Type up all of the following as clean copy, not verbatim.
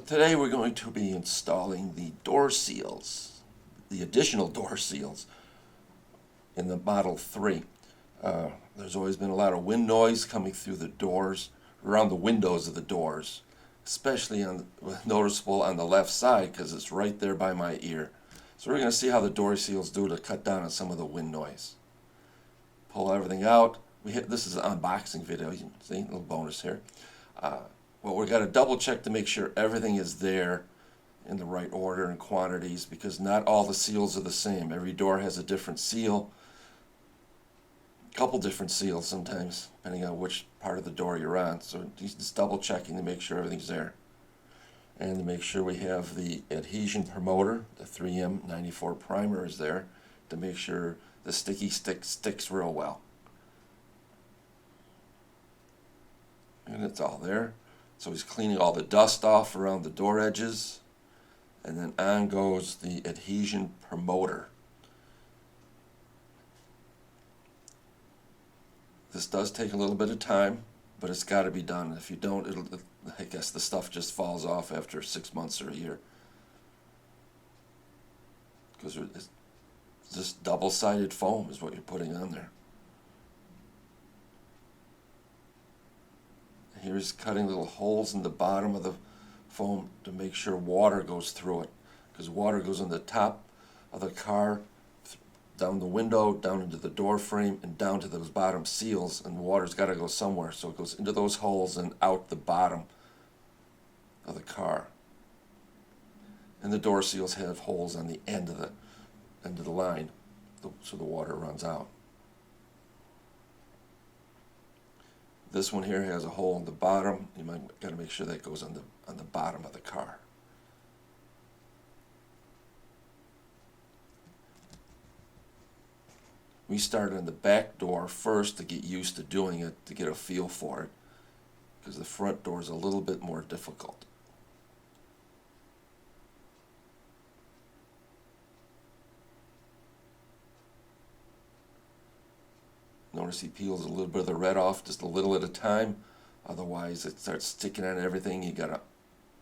Today we're going to be installing the door seals, the additional door seals in the Model 3. There's always been a lot of wind noise coming through the doors, around the windows of the doors, especially noticeable on the left side because it's right there by my ear. So we're going to see how the door seals do to cut down on some of the wind noise. Pull everything out. This is an unboxing video, you can see, a little bonus here. Well, we've got to double check to make sure everything is there in the right order and quantities, because not all the seals are the same. Every door has a different seal, a couple different seals sometimes, depending on which part of the door you're on. So just double checking to make sure everything's there. And to make sure we have the adhesion promoter, the 3M 94 primer is there, to make sure the sticky stick sticks real well. And it's all there. So he's cleaning all the dust off around the door edges, and then on goes the adhesion promoter. This does take a little bit of time, but it's got to be done. If you don't, I guess the stuff just falls off after 6 months or a year. Because it's just double-sided foam is what you're putting on there. Here's cutting little holes in the bottom of the foam to make sure water goes through it, because water goes on the top of the car, down the window, down into the door frame, and down to those bottom seals, and the water's got to go somewhere, so it goes into those holes and out the bottom of the car. And the door seals have holes on the end of the line, so the water runs out. This one here has a hole in the bottom. You might got to make sure that goes on the bottom of the car. We started on the back door first to get used to doing it, to get a feel for it, because the front door is a little bit more difficult. Notice he peels a little bit of the red off, just a little at a time. Otherwise, it starts sticking on everything. You got to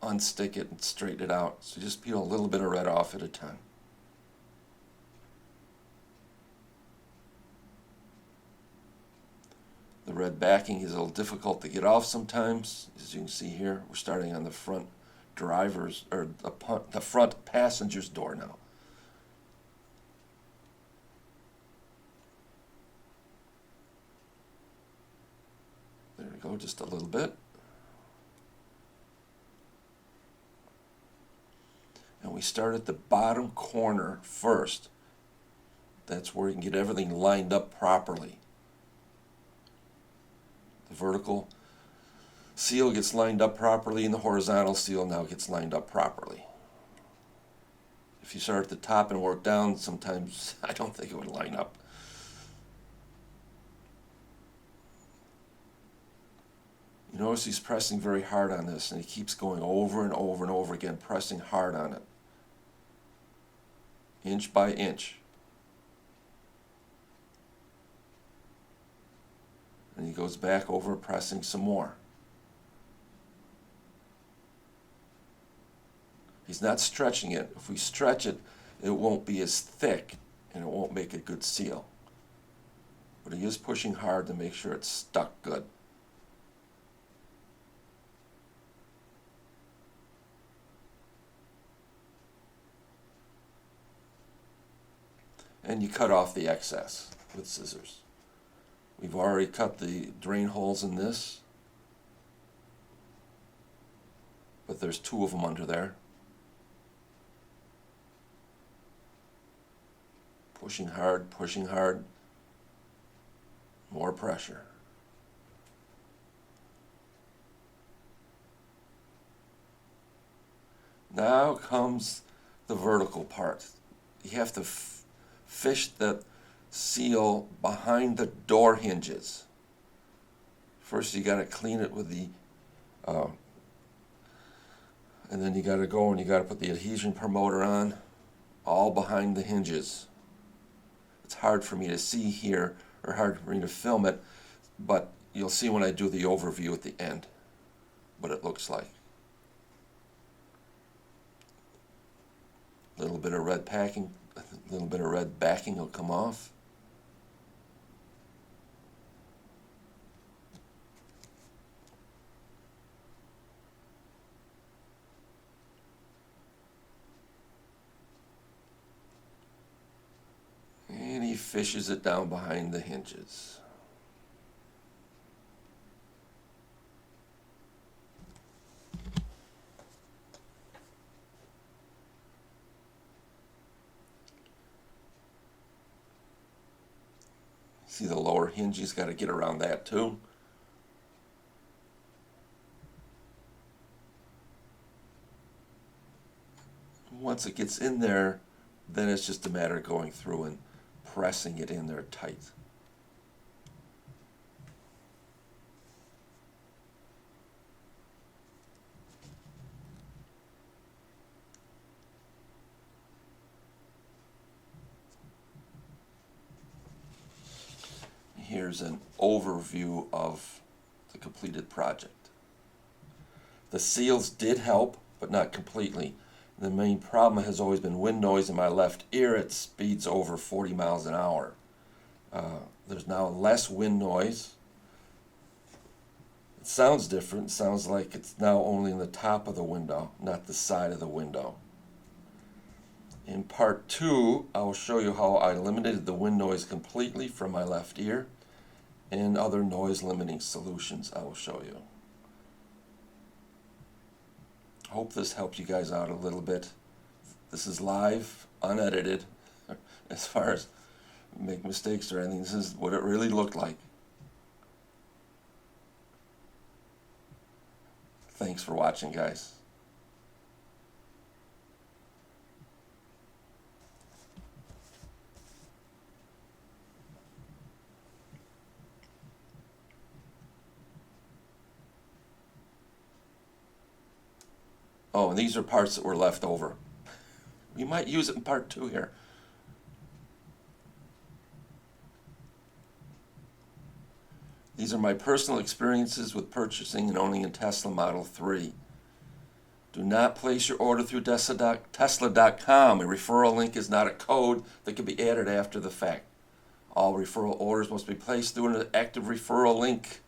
unstick it and straighten it out. So just peel a little bit of red off at a time. The red backing is a little difficult to get off sometimes. As you can see here, we're starting on the front driver's, or the front passenger's door now. There we go, just a little bit. And we start at the bottom corner first. That's where you can get everything lined up properly. The vertical seal gets lined up properly, and the horizontal seal now gets lined up properly. If you start at the top and work down, sometimes I don't think it would line up. You notice he's pressing very hard on this, and he keeps going over and over and over again, pressing hard on it, inch by inch. And he goes back over, pressing some more. He's not stretching it. If we stretch it, it won't be as thick, and it won't make a good seal. But he is pushing hard to make sure it's stuck good. And you cut off the excess with scissors. We've already cut the drain holes in this, but there's 2 of them under there. Pushing hard, more pressure. Now comes the vertical part. You have to fish the seal behind the door hinges. First you got to clean it with the and then you got to go and you got to put the adhesion promoter on, all behind the hinges. It's hard for me to see here, or hard for me to film it, but you'll see when I do the overview at the end what it looks like. bit of red packing, a little bit of red backing will come off. And he fishes it down behind the hinges. See the lower hinge, he's got to get around that too. Once it gets in there, then it's just a matter of going through and pressing it in there tight. Here's an overview of the completed project. The seals did help, but not completely. The main problem has always been wind noise in my left ear at speeds over 40 miles an hour. There's now less wind noise. It sounds different. It sounds like it's now only in the top of the window, not the side of the window. In part 2, I will show you how I eliminated the wind noise completely from my left ear, and other noise limiting solutions I will show you. Hope this helped you guys out a little bit. This is live, unedited, as far as make mistakes or anything. This is what it really looked like. Thanks for watching, guys. Oh, and these are parts that were left over. We might use it in part 2 here. These are my personal experiences with purchasing and owning a Tesla Model 3. Do not place your order through Tesla.com. A referral link is not a code that can be added after the fact. All referral orders must be placed through an active referral link.